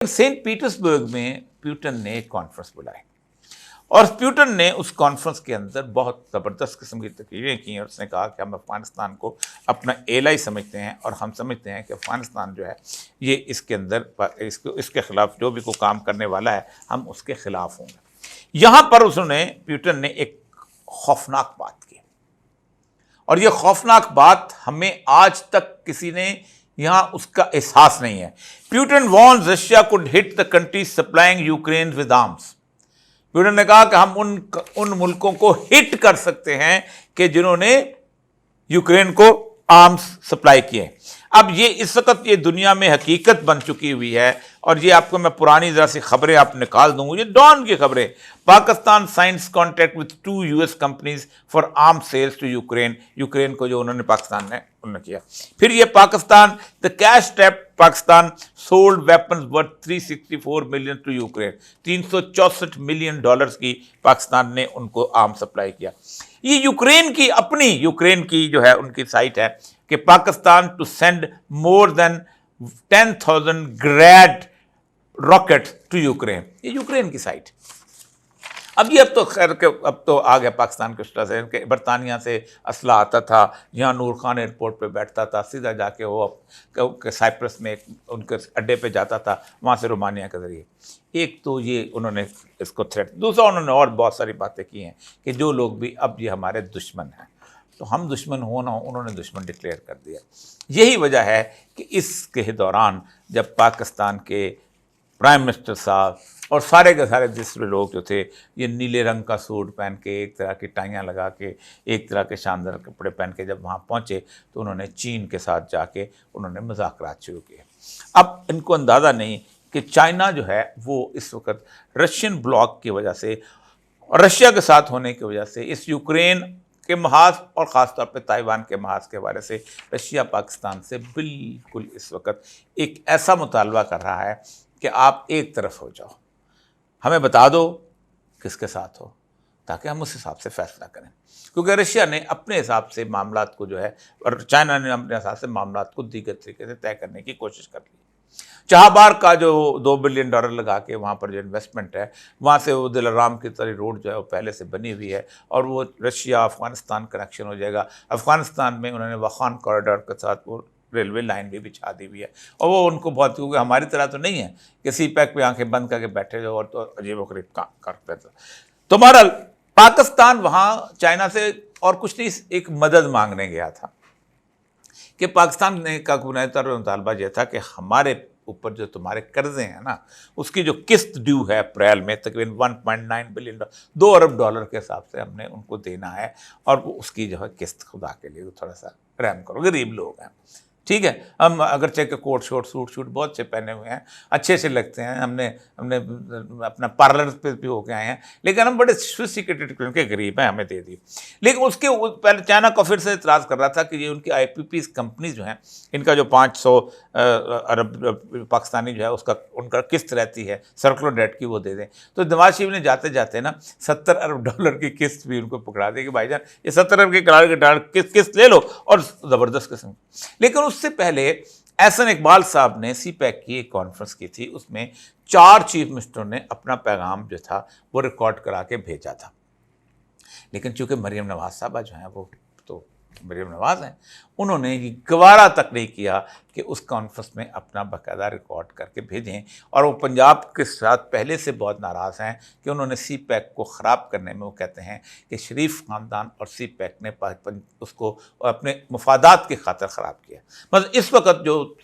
Saint Petersburg में Putin ने एक कॉन्फ्रेंस बुलाई और प्यूटन ने उस कॉन्फ्रेंस के अंदर बहुत ज़बरदस्त किस्म की तकरीरें की और उसने कहा कि हम अफ़गानिस्तान को अपना एलाई समझते हैं और हम समझते हैं कि अफ़गानिस्तान जो है ये इसके अंदर इसके ख़िलाफ़ जो भी कोई काम करने वाला है हम उसके ख़िलाफ़ होंगे। यहाँ पर उसने प्यूटन ने एक खौफनाक बात की और ये खौफनाक बात हमें आज तक किसी ने यहाँ उसका एहसास नहीं है। Putin warns Russia could hit the country supplying Ukraine with arms. Putin ने कहा कि हम उन मुल्कों को हिट कर सकते हैं कि जिन्होंने यूक्रेन को आर्म्स सप्लाई किए। अब ये इस वक्त ये दुनिया में हकीकत बन चुकी हुई है और ये आपको मैं पुरानी ज़रा सी खबरें आप निकाल दूंगा, ये डॉन की खबरें। Pakistan signs contract with 2 US companies for arm sales to Ukraine. Ukraine को जो उन्होंने पाकिस्तान ने उन्होंने किया। फिर ये Pakistan the cash trap Pakistan sold weapons worth 364 million to Ukraine. $364 million की पाकिस्तान ने उनको आर्म सप्लाई किया। ये यूक्रेन की जो है उनकी साइट है कि Pakistan to send more than 10,000 grad rocket to Ukraine. ये यूक्रेन की साइट। अब तो खैर के अब तो आ गया पाकिस्तान के उस से कि बरतानिया से असला आता था, यहाँ नूर खान एयरपोर्ट पे बैठता था, सीधा जाके वो साइप्रस में उनके अड्डे पे जाता था, वहाँ से रोमानिया के ज़रिए। एक तो ये उन्होंने इसको थ्रेट, दूसरा उन्होंने और बहुत सारी बातें की हैं कि जो लोग भी अब ये हमारे दुश्मन हैं तो हम दुश्मन हो ना हो, उन्होंने दुश्मन डिक्लेयर कर दिया। यही वजह है कि इसके दौरान जब पाकिस्तान के प्राइम मिनिस्टर साहब और सारे के सारे दूसरे लोग जो थे ये नीले रंग का सूट पहन के, एक तरह की टाइयाँ लगा के, एक तरह के शानदार कपड़े पहन के जब वहाँ पहुँचे तो उन्होंने चीन के साथ जाके उन्होंने मुज़ाकरात शुरू किए। अब इनको अंदाज़ा नहीं कि चाइना जो है वो इस वक्त रशियन ब्लॉक की वजह से और रशिया के साथ होने की वजह से इस यूक्रेन के महाज और ख़ास तौर पे ताइवान के महाज के बारे से रशिया पाकिस्तान से बिल्कुल इस वक्त एक ऐसा मुतालबा कर रहा है कि आप एक तरफ हो जाओ, हमें बता दो किसके साथ हो ताकि हम उस हिसाब से फैसला करें। क्योंकि रशिया ने अपने हिसाब से मामलात को जो है और चाइना ने अपने हिसाब से मामलात को दीगर तरीके से तय करने की कोशिश कर ली। चाहबार का जो $2 बिलियन लगा के वहाँ पर जो इन्वेस्टमेंट है, वहाँ से वो दिलाराम की तरह रोड जो है वो पहले से बनी हुई है और वो रशिया अफ़गानिस्तान कनेक्शन हो जाएगा। अफ़गानिस्तान में उन्होंने वाखान कॉरिडोर के साथ वो रेलवे लाइन भी बिछा दी हुई है और वो उनको बहुत, क्योंकि हमारी तरह तो नहीं है कि सीपैक पे आंखें बंद करके बैठे जाओ और तो अजीब-ओ-गरीब काम करते थे। तो बहरहाल पाकिस्तान वहाँ चाइना से और कुछ नहीं, एक मदद मांगने गया था कि पाकिस्तान ने का बुनियादी तौर पर मुतालबा यह था कि हमारे ऊपर जो तुम्हारे कर्जे हैं ना उसकी जो किस्त ड्यू है अप्रैल में तकरीबन $1.9 बिलियन, $2 अरब के हिसाब से हमने उनको देना है और वो उसकी जो है किस्त खुदा के लिए थोड़ा सा रहम करो, गरीब लोग हैं, ठीक है। हम अगर चेक कोट शोट सूट बहुत अच्छे पहने हुए हैं, अच्छे से लगते हैं, हमने अपना पार्लर पे भी होके आए हैं, लेकिन हम बड़े सोफिस्टिकेटेड के गरीब हैं, हमें दे दी। लेकिन उसके पहले चाइना को फिर से इतराज़ कर रहा था कि ये उनकी IPPs कंपनी जो हैं इनका जो 500 अरब पाकिस्तानी जो है उसका उनका किस्त रहती है सर्कुलर डेट की, वो दे दें। तो नवाज शरीफ ने जाते जाते ना $70 अरब की किस्त भी उनको पकड़ा दी कि भाईजान ये 70 अरब की किस्त ले लो और ज़बरदस्त किस्म। लेकिन उससे पहले एहसन इकबाल साहब ने सीपैक की एक कॉन्फ्रेंस की थी, उसमें 4 चीफ मिनिस्टरों ने अपना पैगाम जो था वो रिकॉर्ड करा के भेजा था। लेकिन चूंकि मरीम नवाज साहबा जो हैं वो तो मरीम नवाज हैं, उन्होंने ये गवारा तक नहीं किया कि उस कॉन्फ्रेंस में अपना बाकायदा रिकॉर्ड करके भेजें और वो पंजाब के साथ पहले से बहुत नाराज़ हैं कि उन्होंने सीपैक को ख़राब करने में, वो कहते हैं कि शरीफ ख़ानदान और सीपैक ने उसको अपने मफादात की खातिर ख़राब किया। बस इस वक्त जो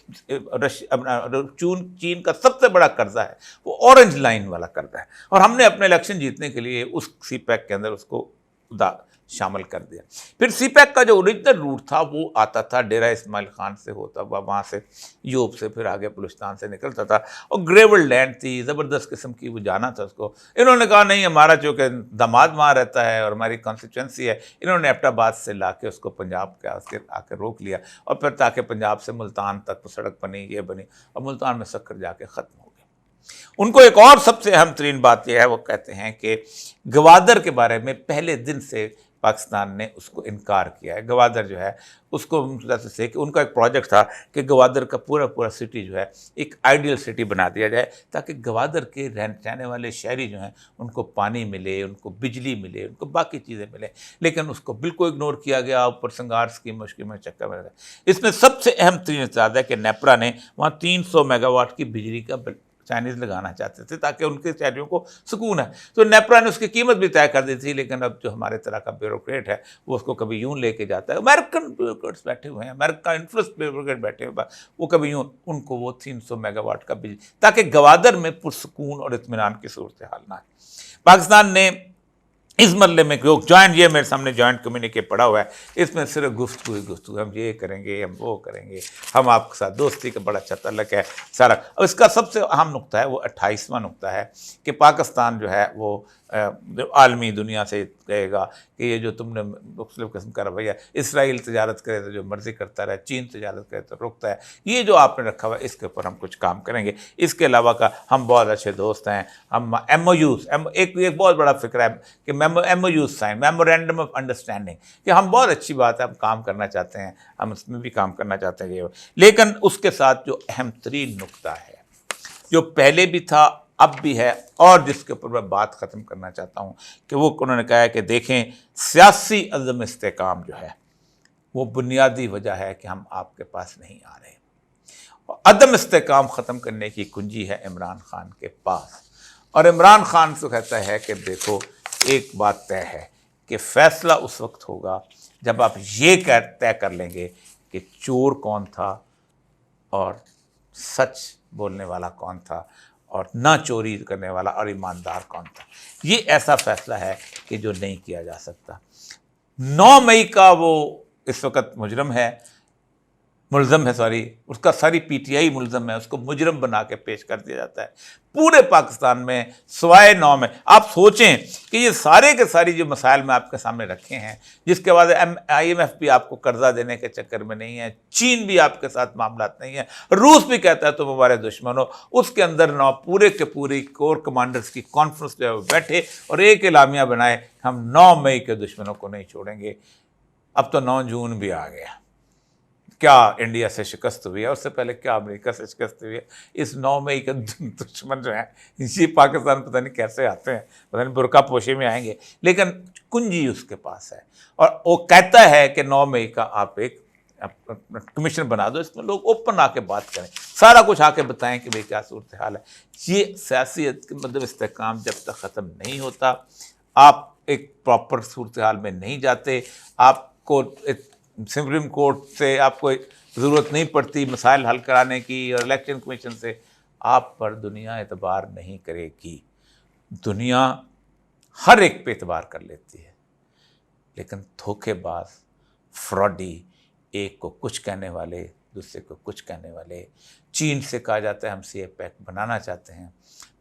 चीन का सबसे बड़ा कर्जा है वो ऑरेंज लाइन वाला कर्जा है और हमने अपने इलेक्शन जीतने के लिए उस सीपैक के अंदर उसको शामिल कर दिया। फिर सीपैक का जो ओरिजिनल रूट था वो आता था डेरा इस्माइल खान से, होता हुआ वहाँ से यूब से फिर आगे बलूचिस्तान से निकलता था और ग्रेवल लैंड थी, ज़बरदस्त किस्म की, वो जाना था उसको। इन्होंने कहा नहीं, हमारा चूँकि दामाद वहाँ रहता है और हमारी कॉन्स्टिट्यूंसी है, इन्होंने एबटाबाद से ला के उसको पंजाब के आके रोक लिया और फिर ताकि पंजाब से मुल्तान तक तो सड़क बनी, ये बनी और मुल्तान में शक्कर जाके ख़त्म हो गई। उनको एक और सबसे अहम तरीन बात यह है, वो कहते हैं कि गवादर के बारे में पहले दिन से पाकिस्तान ने उसको इनकार किया है। गवादर जो है उसको से कि उनका एक प्रोजेक्ट था कि गवादर का पूरा सिटी जो है एक आइडियल सिटी बना दिया जाए, ताकि गवादर के रहने वाले शहरी जो हैं उनको पानी मिले, उनको बिजली मिले, उनको बाकी चीज़ें मिले। लेकिन उसको बिल्कुल इग्नोर किया गया, ऊपर संगार स्कीम मुश्किल में चक्कर में गया। इसमें सबसे अहम तरीन इत्याद है कि नेपरा ने वहाँ 300 मेगावाट की बिजली का चाइनीज़ लगाना चाहते थे ताकि उनके शहरियों को सुकून है। तो नेपरा ने उसकी कीमत भी तय कर दी थी, लेकिन अब जो हमारे तरह का ब्यूरोक्रेट है वो उसको कभी यूं लेके जाता है। अमेरिकन ब्यूरोक्रेट्स बैठे हुए हैं, अमेरिका इन्फ्लुएंस ब्यूरोक्रेट बैठे हुए, वो कभी यूं उनको वो 300 मेगावाट का बिजली, ताकि गवादर में पुरसुकून और इत्मीनान की सूरत हाल ना है। पाकिस्तान ने इस मसले में जॉइंट, ये मेरे सामने जॉइंट कम्युनिके पड़ा हुआ है, इसमें सिर्फ गुफ्तगू, हम ये करेंगे, हम वो करेंगे, हम आपके साथ दोस्ती का बड़ा अच्छा तल्लक है सारा। और इसका सबसे अहम नुक्ता है वो 28वां नुक्ता है कि पाकिस्तान जो है वो जो आलमी दुनिया से कहेगा कि ये जो तुमने मुख्तलिफ किस्म का रवैया, इसराइल तजारत करे तो जो मर्ज़ी करता रहे, चीन तजारत करे तो रुकता है, ये जो आपने रखा हुआ है इसके ऊपर हम कुछ काम करेंगे। इसके अलावा का हम बहुत अच्छे दोस्त हैं, हम MOUs, एक बहुत बड़ा फिक्र है कि MOUs sign, memorandum of understanding, कि हम बहुत अच्छी बात है, हम काम करना चाहते हैं, हम इसमें भी काम करना चाहते हैं। लेकिन उसके साथ जो अहम तरीन नुक्ता है, जो पहले भी था अब भी है, और जिसके ऊपर मैं बात ख़त्म करना चाहता हूँ, कि वो उन्होंने कहा है कि देखें सियासी अज़म इस्तेकाम जो है वो बुनियादी वजह है कि हम आपके पास नहीं आ रहे। और अदम इस्तेकाम ख़त्म करने की कुंजी है इमरान खान के पास। और इमरान खान तो कहता है कि देखो एक बात तय है कि फ़ैसला उस वक्त होगा जब आप ये तय कर लेंगे कि चोर कौन था और सच बोलने वाला कौन था, और ना चोरी करने वाला और ईमानदार कौन था। ये ऐसा फ़ैसला है कि जो नहीं किया जा सकता। 9 मई का वो इस वक्त मुलज़म है, उसका सारी PTI मुलज़म है, उसको मुजरम बना के पेश कर दिया जाता है पूरे पाकिस्तान में सिवाय 9 में। आप सोचें कि ये सारे के सारी जो मसाइल मैं आपके सामने रखे हैं, जिसके बाद IMF भी आपको कर्जा देने के चक्कर में नहीं है, चीन भी आपके साथ मामला नहीं है, रूस भी कहता है तुम हमारे दुश्मन हो, उसके अंदर 9 पूरे के पूरी कोर कमांडर्स की कॉन्फ्रेंस जो है वो बैठे और एक एलामिया बनाए, हम 9 मई के दुश्मनों को नहीं छोड़ेंगे। अब तो 9 जून भी आ गया, क्या इंडिया से शिकस्त हुई है, उससे पहले क्या अमेरिका से शिकस्त हुई है। इस 9 मई के दुश्मन जो हैं ये पाकिस्तान पता नहीं कैसे आते हैं, पता नहीं बुरका पोशे में आएंगे, लेकिन कुंजी उसके पास है। और वो कहता है कि 9 मई का आप एक कमीशन बना दो, इसमें लोग ओपन आके बात करें, सारा कुछ आके बताएं कि भाई क्या सूरत हाल है। ये सियासी मतलब इस्तेकाम जब तक ख़त्म नहीं होता, आप एक प्रॉपर सूरत हाल में नहीं जाते, आपको सुप्रीम कोर्ट से आपको ज़रूरत नहीं पड़ती मसाइल हल कराने की, और इलेक्शन कमीशन से आप पर दुनिया एतबार नहीं करेगी। दुनिया हर एक पे एतबार कर लेती है, लेकिन धोखेबाज, फ्रॉडी, एक को कुछ कहने वाले, दूसरे को कुछ कहने वाले। चीन से कहा जाता है हम CA पैक्ट बनाना चाहते हैं,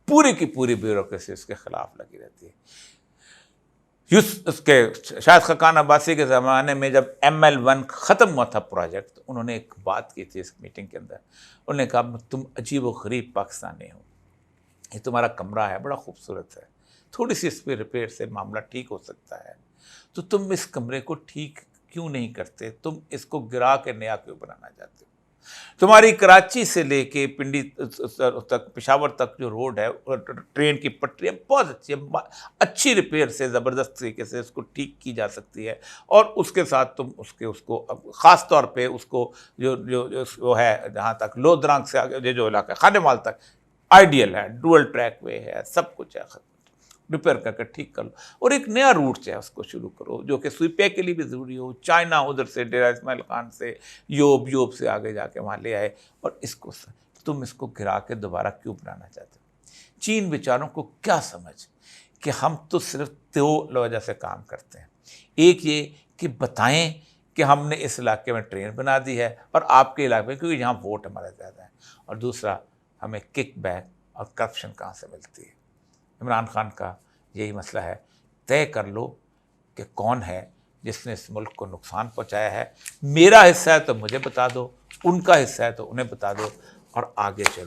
पूरी की पूरी ब्यूरोक्रेसी उसके ख़िलाफ़ लगी रहती है। उसके शायद खकान अब्बासी के ज़माने में जब ML1 ख़त्म हुआ था प्रोजेक्ट, तो उन्होंने एक बात की थी इस मीटिंग के अंदर, उन्होंने कहा तुम अजीब व गरीब पाकिस्तानी हो, ये तुम्हारा कमरा है बड़ा खूबसूरत है, थोड़ी सी इस पर रिपेयर से मामला ठीक हो सकता है, तो तुम इस कमरे को ठीक क्यों नहीं करते, तुम इसको गिरा के नया क्यों बनाना चाहते हो। तुम्हारी कराची से लेके पिंडी तक, पेशावर तक जो रोड है, ट्रेन की पटरियाँ बहुत अच्छी है, अच्छी रिपेयर से ज़बरदस्त तरीके से इसको ठीक की जा सकती है। और उसके साथ तुम उसको ख़ास तौर पे उसको जो है जहाँ तक लोधरांग से आगे जो इलाका खाने माल तक आइडियल है, डुअल ट्रैक वे है, सब कुछ है, रिपेयर करके ठीक कर लो, और एक नया रूट जो है उसको शुरू करो जो कि सुईपे के लिए भी ज़रूरी हो। चाइना उधर से डेरा इस्माइल खान से यूब से आगे जाके वहाँ ले आए, और इसको तुम इसको गिरा के दोबारा क्यों बनाना चाहते हो। चीन बेचारों को क्या समझ कि हम तो सिर्फ 2 वजह से काम करते हैं, एक ये कि बताएं कि हमने इस इलाके में ट्रेन बना दी है और आपके इलाके में, क्योंकि यहाँ वोट हमारा ज़्यादा है, और दूसरा हमें किक बैक और करप्शन कहाँ से मिलती है। इमरान खान का यही मसला है, तय कर लो कि कौन है जिसने इस मुल्क को नुकसान पहुंचाया है। मेरा हिस्सा है तो मुझे बता दो, उनका हिस्सा है तो उन्हें बता दो, और आगे चलो।